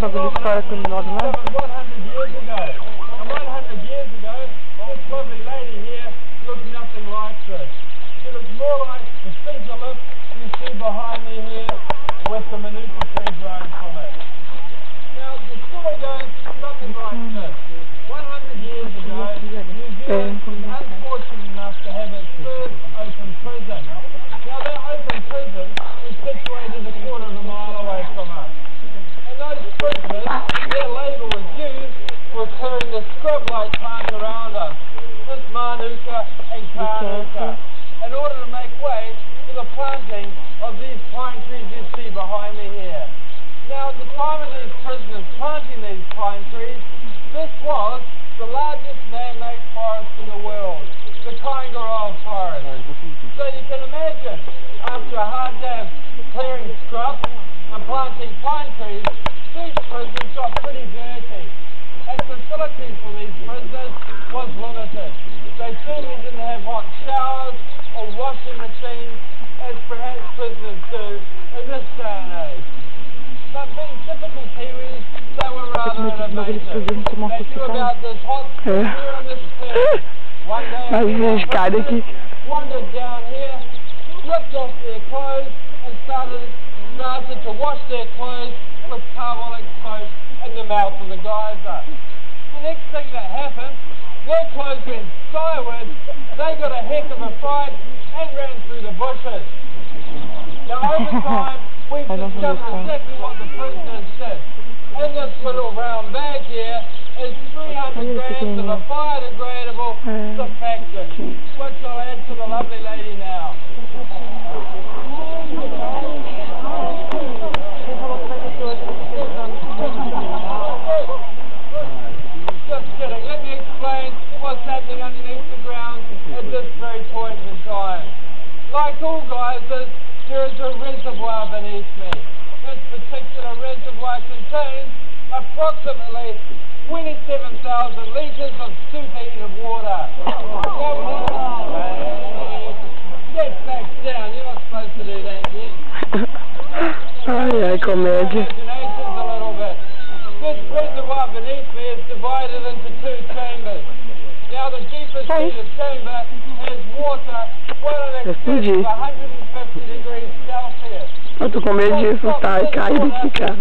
bagulho histórico enorme, né? 100 years ago. And 100 years ago, this lovely lady here looked nothing like this. She looked more like the figure you see behind me here with the manuka tree growing from it. Now, the story goes something like this. 100 years ago, New Zealand was unfortunate enough to have its first open prison. Now, that open prison is situated a quarter of a mile away from us. And those prisoners, their labour was used for clearing the scrub-like plants around us, this manuka and kanuka, in order to make way for the planting of these pine trees you see behind me here. Now, at the time of these prisoners planting these pine trees, this was the largest man-made forest in the world, the Kaingaroa forest. So you can imagine, after a hard day of clearing scrub and planting pine trees, these prisons got pretty dirty. And facilities for these prisoners was limited. They certainly didn't have hot showers or washing machines, as perhaps prisoners do in this day and age. But being typical Kiwis, they were rather innovative. They knew about this hot spring here in this clearing. One day, wandered down here, stripped off their clothes, and started to wash their clothes with carbolic soap in the mouth of the geyser. The next thing that happened, their clothes went skyward, they got a heck of a fright and ran through the bushes. Now over time, we've discovered exactly what the prisoners did. In this little round bag here is 300 grams of a biodegradable surfactant, which I'll add to the lovely lady now. Just kidding, let me explain what's happening underneath the ground at this very point in time. Like all geysers, there is a reservoir beneath me. This particular reservoir contains approximately 27,000 litres of superheated water. Get back down, you're not supposed to do that yet. Ai, comédia. Imaginations a little bit. This reservoir beneath me is divided into two chambers. Now the deepest heated chamber has water well in excess of 150 degrees Celsius. Eu tô com medo de assustar e cair daqui, cara.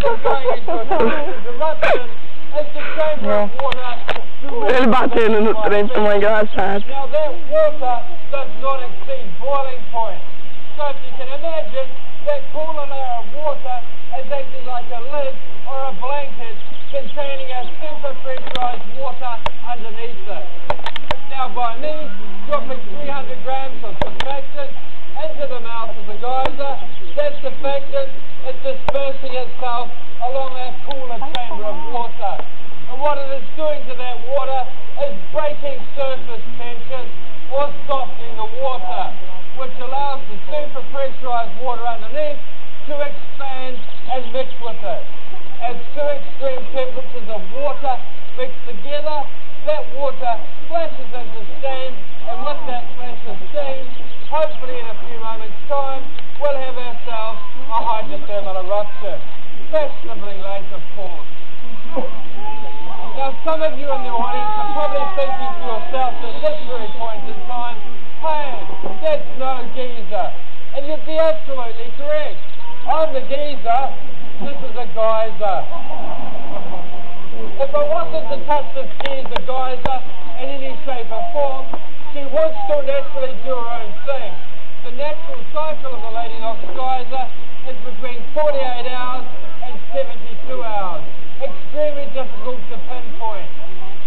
Ele batendo no trem tá mais engraçado. Now that water does not exceed boiling point. So if you can imagine, that cooler layer of water is acting like a lid or a blanket containing a super pressurized water underneath it. Now by me dropping 300 grams of surfactant into the mouth of the geyser, that surfactant is dispersing itself along that cooler chamber of water. And what it is doing to that water is breaking surface tension or softening the water, which allows the super pressurized water underneath to expand and mix with it. As two extreme temperatures of water mix together, that water flashes into steam, and with that flash of steam, hopefully in a few moments' time, we'll have ourselves a hydrothermal eruption. Fashionably late, of course. Now, some of you in the audience are probably thinking to yourselves at this very point in time, hey, that's no geyser. And you'd be absolutely correct. I'm the geyser, this is a geyser. If I wanted to touch this geyser in any shape or form, she would still naturally do her own thing. The natural cycle of the Lady Knox geyser is between 48 hours and 72 hours. Extremely difficult to pinpoint.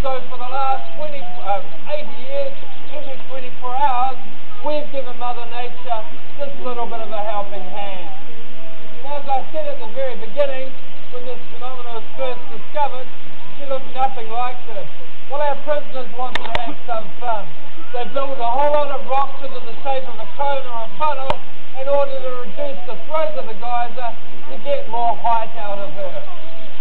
So for the last 80 years, every 24 hours, we've given Mother Nature just a little bit of a helping hand. Now, as I said at the very beginning, when this phenomenon was first discovered, she looked nothing like this. Well, our prisoners wanted to have some fun. They built a whole lot of rocks into the shape of a cone or a funnel in order to reduce the throat of the geyser to get more height out of her.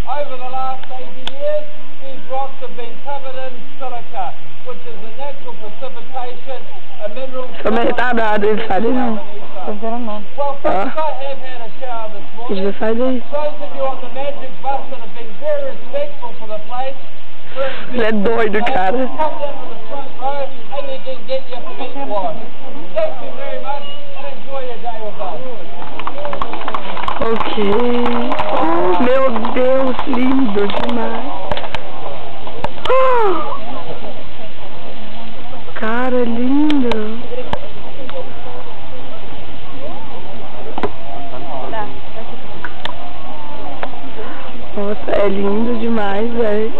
Over the last 80 years, these rocks have been covered in silica, which is a natural precipitation, a mineral... Tô meio retardado, ele sai daí não. Tô vendo não. Well, folks, I have had a shower this morning. Ele sai daí. Those of you on the magic bus that have been very respectful for the place, Ele é doido, cara. come down to the front row and you can get your feet washed. Thank you very much and enjoy your day with us. Ok. Oh, meu Deus, lindo demais. Oh, cara, lindo. Nossa, é lindo demais, velho.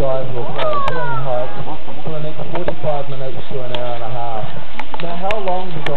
Guys will doing hikes for the next 45 minutes to an hour and a half. Now, how long does